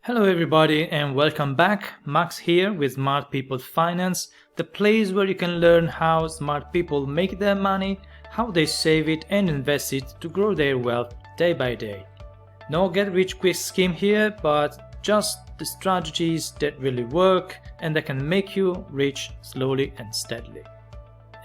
Hello everybody and welcome back. Max here with Smart People Finance, the place where you can learn how smart people make their money, how they save it and invest it to grow their wealth day by day. No get rich quick scheme here, but just the strategies that really work and that can make you rich slowly and steadily.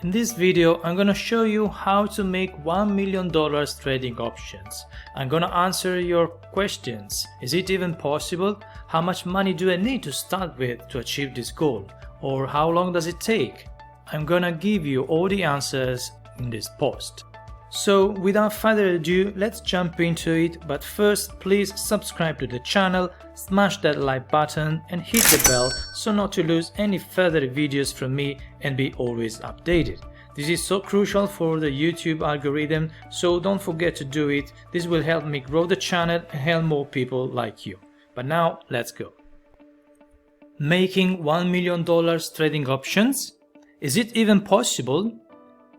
In this video, I'm gonna show you how to make $1 million trading options. I'm gonna answer your questions. Is it even possible? How much money do I need to start with to achieve this goal? Or how long does it take? I'm gonna give you all the answers in this post. So without further ado, let's jump into it, but first please subscribe to the channel, smash that like button and hit the bell so not to lose any further videos from me and be always updated. This is so crucial for the YouTube algorithm, so don't forget to do it. This will help me grow the channel and help more people like you. But now let's go. Making $1 million trading options? Is it even possible?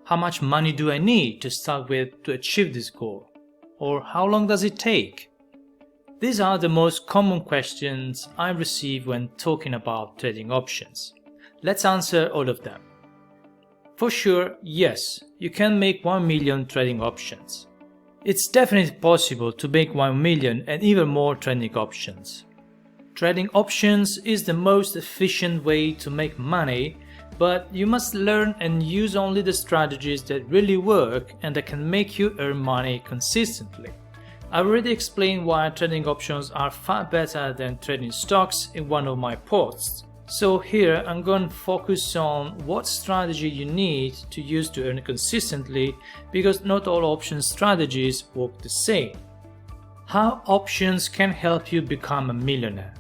How much money do I need to start with to achieve this goal? Or how long does it take? These are the most common questions I receive when talking about trading options. Let's answer all of them. For sure, yes, you can make 1 million trading options. It's definitely possible to make 1 million and even more trading options. Trading options is the most efficient way to make money, but you must learn and use only the strategies that really work and that can make you earn money consistently. I already explained why trading options are far better than trading stocks in one of my posts. So here I'm going to focus on what strategy you need to use to earn consistently, because not all option strategies work the same. How options can help you become a millionaire?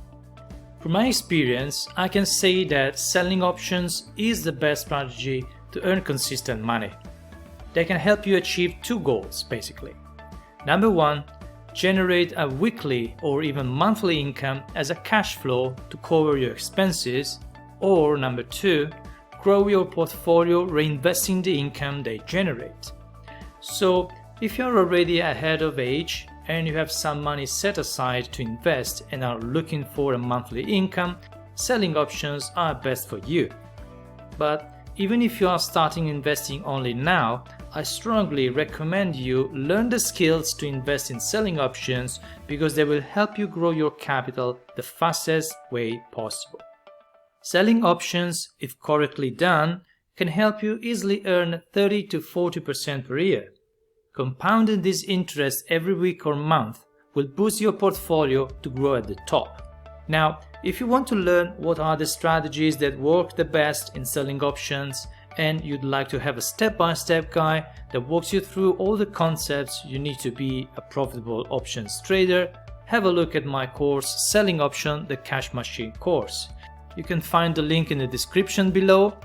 From my experience, I can say that selling options is the best strategy to earn consistent money. They can help you achieve two goals basically. Number one, generate a weekly or even monthly income as a cash flow to cover your expenses, or number two, grow your portfolio reinvesting the income they generate. So if you're already ahead of age and you have some money set aside to invest and are looking for a monthly income, selling options are best for you. But even if you are starting investing only now, I strongly recommend you learn the skills to invest in selling options, because they will help you grow your capital the fastest way possible. Selling options, if correctly done, can help you easily earn 30 to 40% per year. Compounding this interest every week or month will boost your portfolio to grow at the top. Now, if you want to learn what are the strategies that work the best in selling options, and you'd like to have a step-by-step guide that walks you through all the concepts you need to be a profitable options trader, have a look at my course Selling Option, the Cash Machine course. You can find the link in the description below.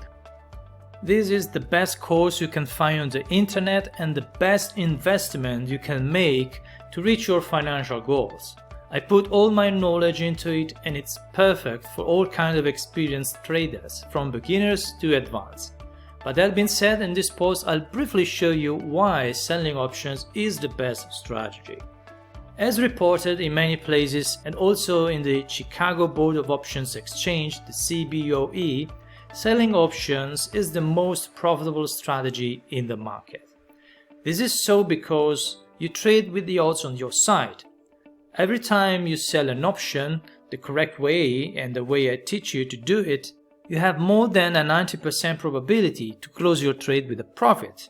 This is the best course you can find on the internet and the best investment you can make to reach your financial goals. I put all my knowledge into it and it's perfect for all kinds of experienced traders, from beginners to advanced. But that being said, in this post I'll briefly show you why selling options is the best strategy. As reported in many places and also in the Chicago Board of Options Exchange, the CBOE, selling options is the most profitable strategy in the market. This is so because you trade with the odds on your side. Every time you sell an option the correct way and the way I teach you to do it, you have more than a 90% probability to close your trade with a profit.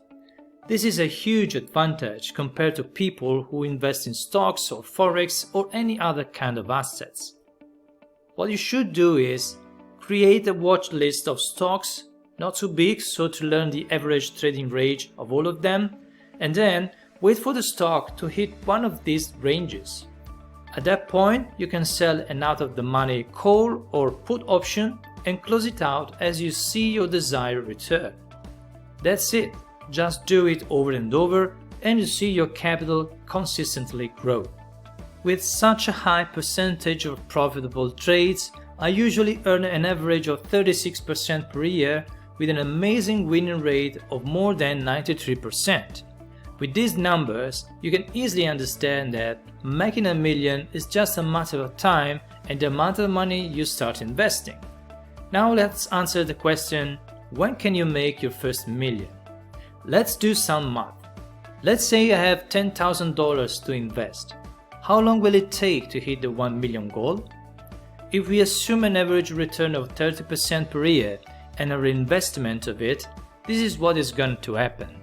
This is a huge advantage compared to people who invest in stocks or forex or any other kind of assets. What you should do is create a watch list of stocks, not too big so to learn the average trading range of all of them, and then wait for the stock to hit one of these ranges. At that point, you can sell an out-of-the-money call or put option and close it out as you see your desired return. That's it, just do it over and over and you see your capital consistently grow. With such a high percentage of profitable trades, I usually earn an average of 36% per year with an amazing winning rate of more than 93%. With these numbers, you can easily understand that making $1 million is just a matter of time and the amount of money you start investing. Now let's answer the question, when can you make your first million? Let's do some math. Let's say I have $10,000 to invest. How long will it take to hit the 1 million goal? If we assume an average return of 30% per year and a reinvestment of it, this is what is going to happen.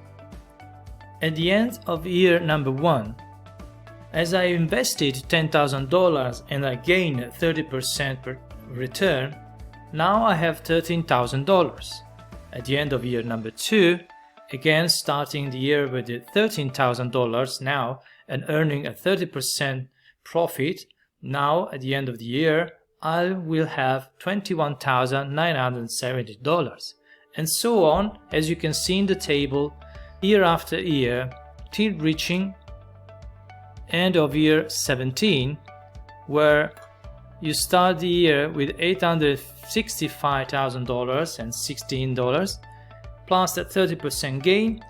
At the end of year number 1, as I invested $10,000 and I gained 30% per return, now I have $13,000. At the end of year number 2, again starting the year with the $13,000 now and earning a 30% profit, now at the end of the year I will have $21,970, and so on, as you can see in the table, year after year, till reaching end of year 17, where you start the year with $865,000 and $16 plus the 30% gain.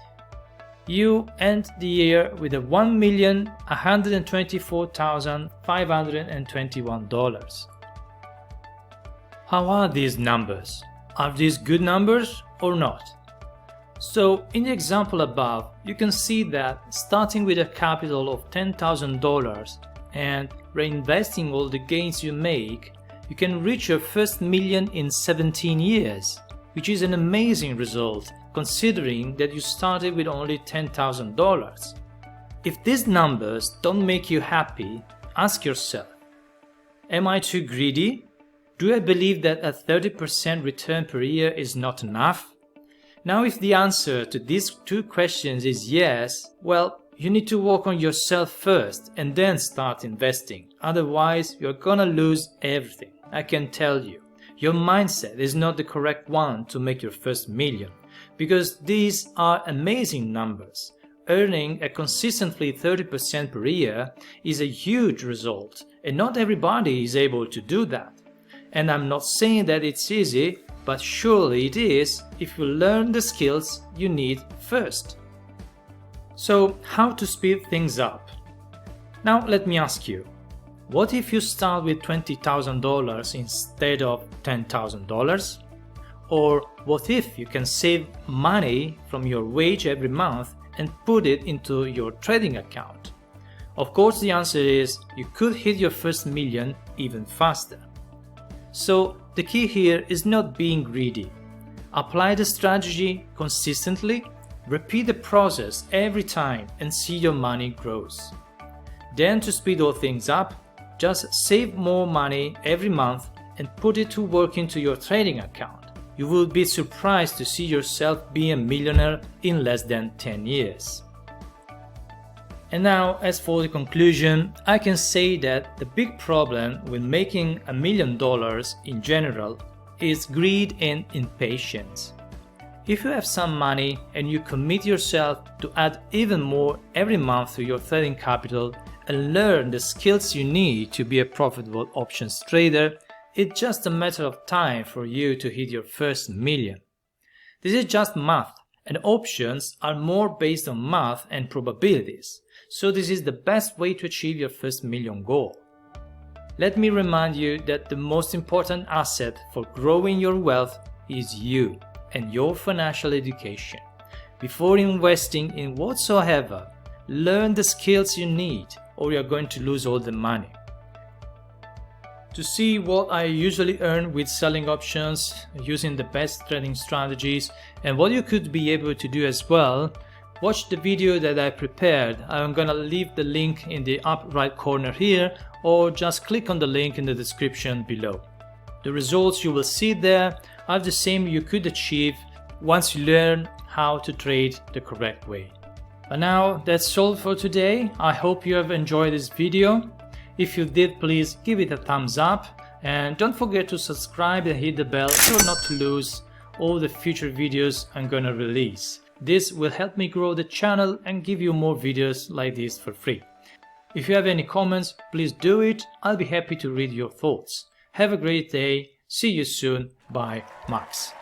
You end the year with a $1,124,521. How are these numbers? Are these good numbers or not? So in the example above, you can see that starting with a capital of $10,000 and reinvesting all the gains you make, you can reach your first million in 17 years, which is an amazing result considering that you started with only $10,000. If these numbers don't make you happy, ask yourself, am I too greedy? Do I believe that a 30% return per year is not enough? Now, if the answer to these two questions is yes, well, you need to work on yourself first and then start investing. Otherwise, you're gonna lose everything. I can tell you. Your mindset is not the correct one to make your first million, because these are amazing numbers. Earning a consistently 30% per year is a huge result, and not everybody is able to do that. And I'm not saying that it's easy, but surely it is if you learn the skills you need first. So, how to speed things up? Now let me ask you, what if you start with $20,000 instead of $10,000? Or what if you can save money from your wage every month and put it into your trading account? Of course, the answer is you could hit your first million even faster. So the key here is not being greedy. Apply the strategy consistently, repeat the process every time and see your money grows. Then to speed all things up, just save more money every month and put it to work into your trading account. You will be surprised to see yourself being a millionaire in less than 10 years. And now, as for the conclusion, I can say that the big problem with making $1 million in general is greed and impatience. If you have some money and you commit yourself to add even more every month to your trading capital and learn the skills you need to be a profitable options trader, it's just a matter of time for you to hit your first million. This is just math, and options are more based on math and probabilities. So this is the best way to achieve your first million goal. Let me remind you that the most important asset for growing your wealth is you and your financial education. Before investing in whatsoever, learn the skills you need or you're going to lose all the money. To see what I usually earn with selling options using the best trading strategies and what you could be able to do as well, watch the video that I prepared. I'm gonna leave the link in the upper right corner here, or just click on the link in the description below. The results you will see there are the same you could achieve once you learn how to trade the correct way. But now that's all for today. I hope you have enjoyed this video. If you did, please give it a thumbs up and don't forget to subscribe and hit the bell so not to lose all the future videos I'm gonna release. This will help me grow the channel and give you more videos like this for free. If you have any comments, please do it. I'll be happy to read your thoughts. Have a great day. See you soon. Bye, Max.